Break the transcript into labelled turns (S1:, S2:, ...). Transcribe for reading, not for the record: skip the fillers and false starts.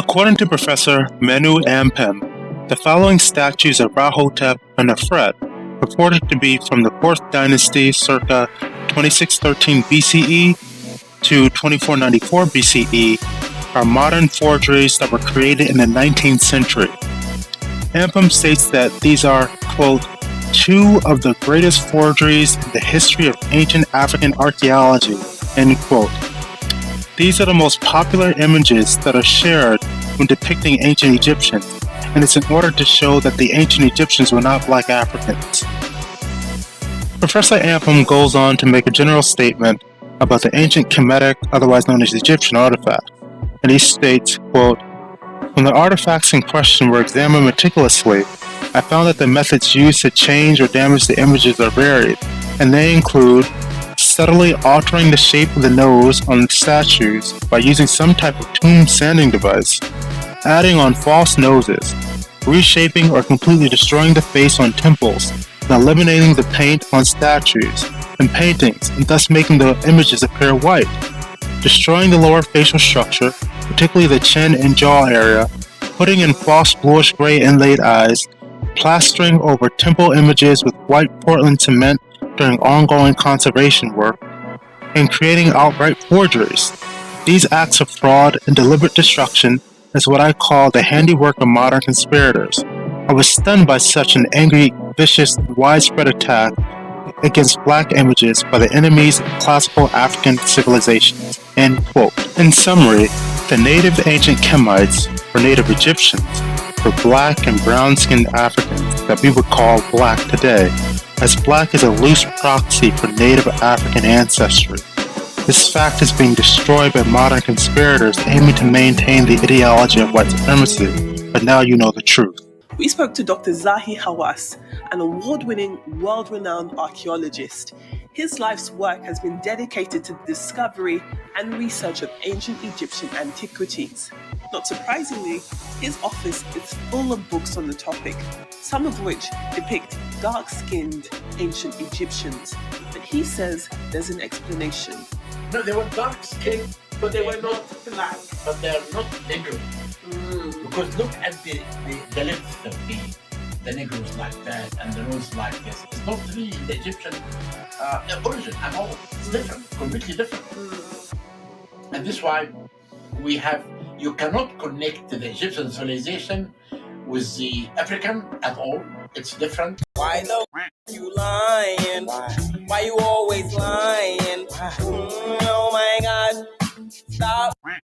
S1: According to Professor Manu Ampim, the following statues of Rahotep and Nefret, purported to be from the 4th dynasty circa 2613 BCE to 2494 BCE, are modern forgeries that were created in the 19th century. Ampim states that these are, quote, two of the greatest forgeries in the history of ancient African archaeology, end quote. These are the most popular images that are shared when depicting ancient Egyptians, and it's in order to show that the ancient Egyptians were not black Africans. Professor Ampim goes on to make a general statement about the ancient Kemetic, otherwise known as Egyptian artifacts, and he states, quote, when the artifacts in question were examined meticulously, I found that the methods used to change or damage the images are varied, and they include subtly altering the shape of the nose on the statues by using some type of tomb sanding device, adding on false noses, reshaping or completely destroying the face on temples, and eliminating the paint on statues and paintings, and thus making the images appear white, destroying the lower facial structure, particularly the chin and jaw area, putting in false bluish-gray inlaid eyes, plastering over temple images with white Portland cement during ongoing conservation work, and creating outright forgeries. These acts of fraud and deliberate destruction is what I call the handiwork of modern conspirators. I was stunned by such an angry, vicious, widespread attack against black images by the enemies of classical African civilizations. End quote. In summary, the native ancient Kemites, or native Egyptians, were black and brown-skinned Africans that we would call black today, as black is a loose proxy for native African ancestry. This fact is being destroyed by modern conspirators aiming to maintain the ideology of white supremacy, but now you know the truth.
S2: We spoke to Dr. Zahi Hawass, an award-winning, world-renowned archaeologist. His life's work has been dedicated to the discovery and research of ancient Egyptian antiquities. Not surprisingly, his office is full of books on the topic, some of which depict dark-skinned ancient Egyptians. But he says there's an explanation.
S3: No, they were dark-skinned, but they were not black, but they are not Negro. Because look at the lips of the Negroes like that and the nose like this. It's not really the Egyptian origin at all. It's different, completely different. And this is why you cannot connect the Egyptian civilization with the African at all. It's different.
S4: Why the you lying? Why you always lying? Oh my God, stop lying.